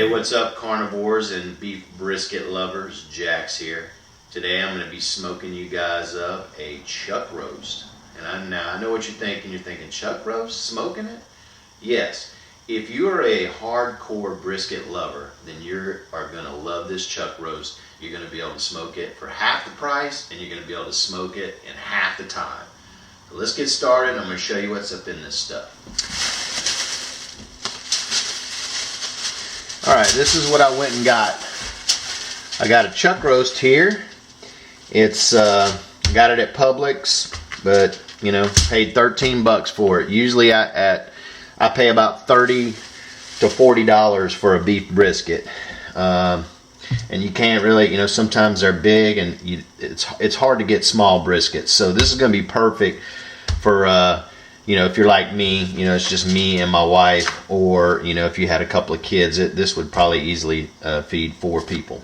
Hey, what's up, carnivores and beef brisket lovers? Jax here. Today I'm going to be smoking you guys up a chuck roast. And I know what you're thinking. You're thinking, chuck roast? Smoking it? Yes. If you are a hardcore brisket lover, then you are going to love this chuck roast. You're going to be able to smoke it for half the price, and you're going to be able to smoke it in half the time. So let's get started. I'm going to show you what's up in this stuff. Alright, this is what I went and got. I got a chuck roast here. It's got it at Publix, but you know, paid 13 bucks for it. Usually I pay about $30 to $40 for a beef brisket. And you can't really, you know, sometimes they're big and it's hard to get small briskets. So this is going to be perfect for you know, if you're like me, you know, it's just me and my wife, or, you know, if you had a couple of kids, this would probably easily feed 4 people.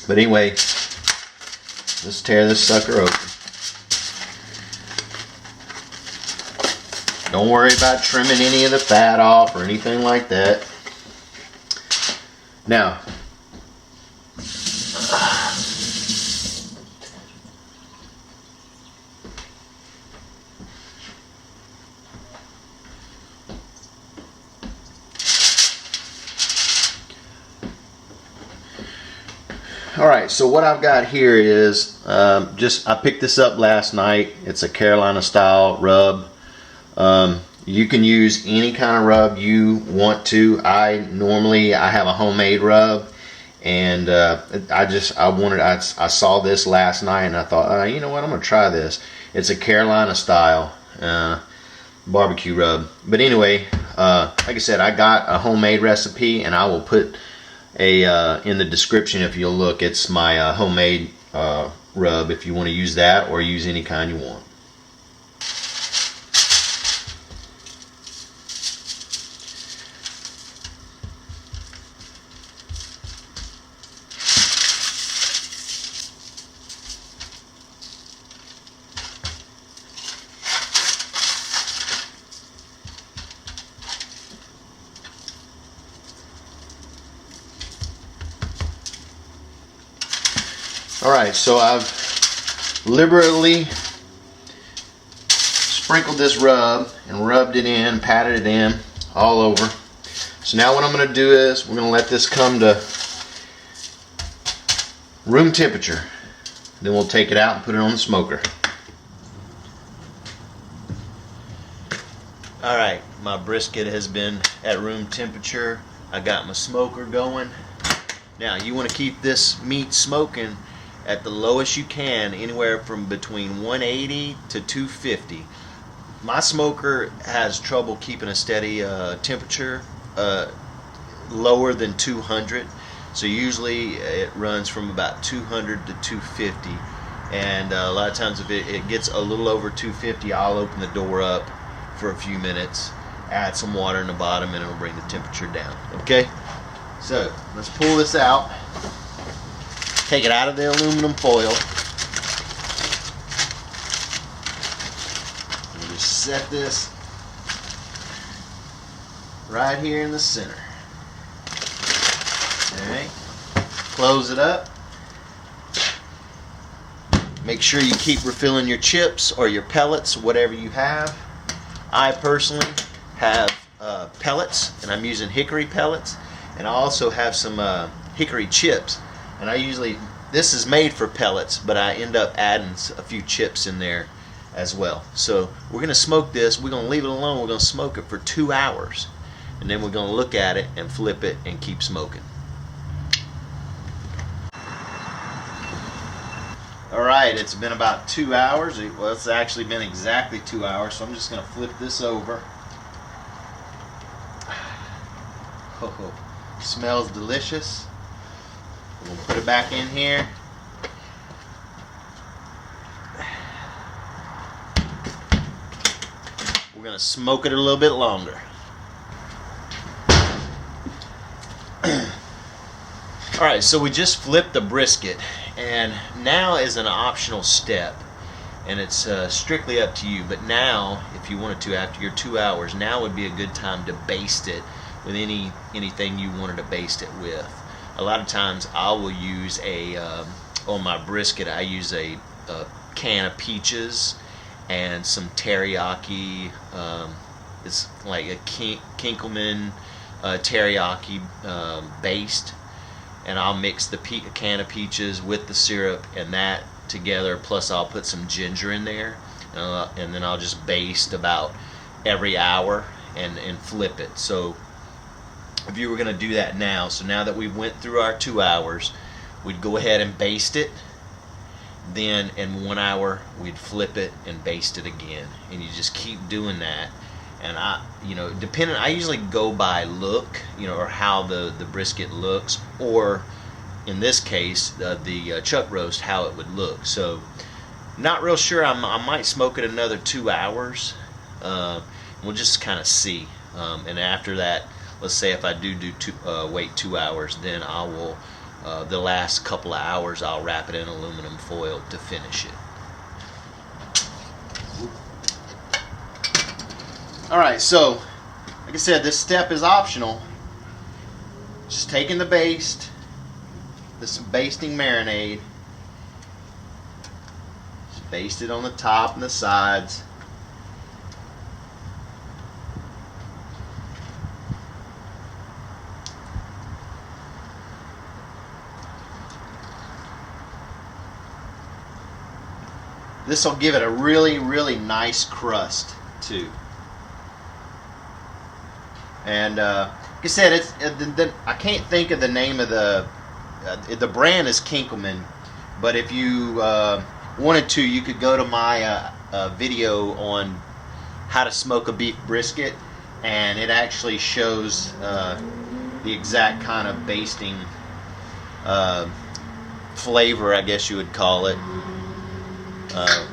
But anyway, let's tear this sucker open. Don't worry about trimming any of the fat off or anything like that. Now, alright, so what I've got here is I picked this up last night. It's a Carolina style rub. You can use any kind of rub you want to. I have a homemade rub, and I saw this last night and I thought, you know what, I'm gonna try this. It's a Carolina style barbecue rub. But anyway, like I said, I got a homemade recipe, and I will put in the description, if you'll look. It's my homemade rub if you want to use that, or use any kind you want. Alright, so I've liberally sprinkled this rub and rubbed it in, patted it in all over. So now what I'm going to do is we're going to let this come to room temperature. Then we'll take it out and put it on the smoker. Alright, my brisket has been at room temperature. I got my smoker going. Now you want to keep this meat smoking at the lowest you can, anywhere from between 180 to 250. My smoker has trouble keeping a steady temperature lower than 200, so usually it runs from about 200 to 250, and a lot of times if it gets a little over 250, I'll open the door up for a few minutes, add some water in the bottom, and it'll bring the temperature down. Okay, so let's pull this out. Take it out of the aluminum foil. And just set this right here in the center. Alright. Close it up. Make sure you keep refilling your chips or your pellets, whatever you have. I personally have pellets, and I'm using hickory pellets, and I also have some hickory chips. And this is made for pellets, but I end up adding a few chips in there as well. So we're going to smoke this. We're going to leave it alone. We're going to smoke it for 2 hours. And then we're going to look at it and flip it and keep smoking. Alright, it's been about 2 hours. Well, it's actually been exactly 2 hours. So I'm just going to flip this over. Oh, smells delicious. We'll put it back in here. We're going to smoke it a little bit longer. Alright, so we just flipped the brisket, and now is an optional step, and it's strictly up to you. But now, if you wanted to, after your 2 hours, now would be a good time to baste it with anything you wanted to baste it with. A lot of times I will use on my brisket I use a can of peaches and some teriyaki. It's like a kikkoman teriyaki baste, and I'll mix the can of peaches with the syrup and that together, plus I'll put some ginger in there, and then I'll just baste about every hour and flip it. So if you were going to do that now, so now that we went through our 2 hours, we'd go ahead and baste it. Then in 1 hour we'd flip it and baste it again, and you just keep doing that. And I usually go by look, or how the brisket looks, or in this case the chuck roast, how it would look. So not real sure. I might smoke it another 2 hours. We'll just kind of see. And after that, let's say if I do wait 2 hours, then I will the last couple of hours I'll wrap it in aluminum foil to finish it. Alright, so like I said, this step is optional. Just taking the baste, this basting marinade, just baste it on the top and the sides. This will give it a really, really nice crust too. And like I said, I can't think of the name of the brand is Kikkoman, but if you wanted to, you could go to my video on how to smoke a beef brisket, and it actually shows the exact kind of basting flavor, I guess you would call it.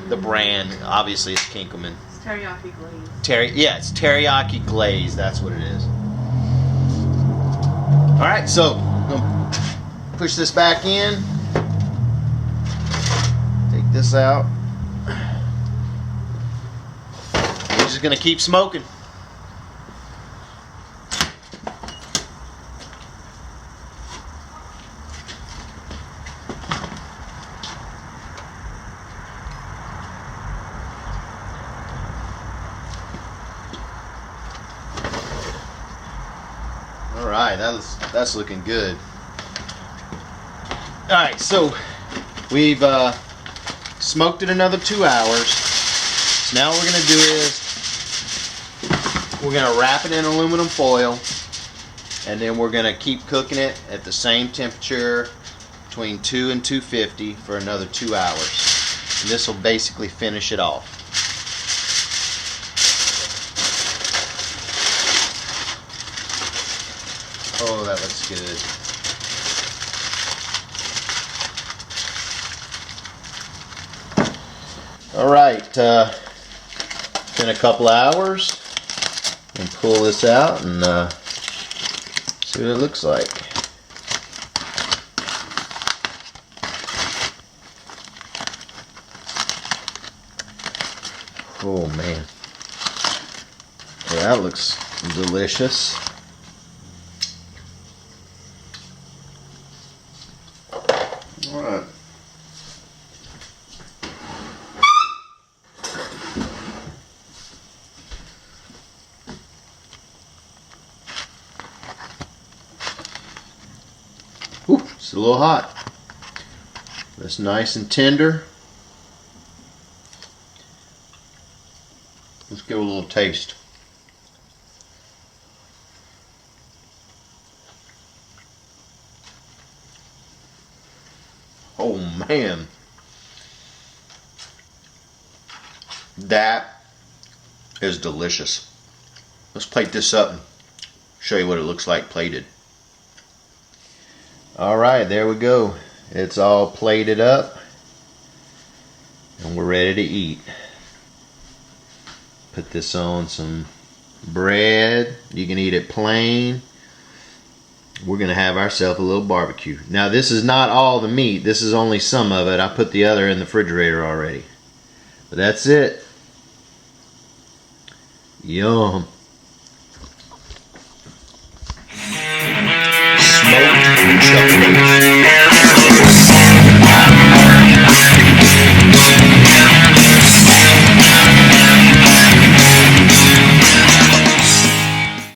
The brand obviously is Kikkoman. It's teriyaki glaze. It's teriyaki glaze. That's what it is. All right, so I'm gonna push this back in. Take this out. We're just gonna keep smoking. Alright, that's looking good. Alright, so we've smoked it another 2 hours. So now what we're going to do is we're going to wrap it in aluminum foil, and then we're going to keep cooking it at the same temperature between 2 and 250 for another 2 hours. And this will basically finish it off. Oh, that looks good. Alright, been a couple hours. And pull this out and see what it looks like. Oh man. Yeah, that looks delicious. Alright. Ooh, it's a little hot. That's nice and tender. Let's give it a little taste. Oh man, that is delicious. Let's plate this up and show you what it looks like plated. Alright, there we go. It's all plated up and we're ready to eat. Put this on some bread. You can eat it plain. We're going to have ourselves a little barbecue. Now this is not all the meat. This is only some of it. I put the other in the refrigerator already. But that's it. Yum. shuffle.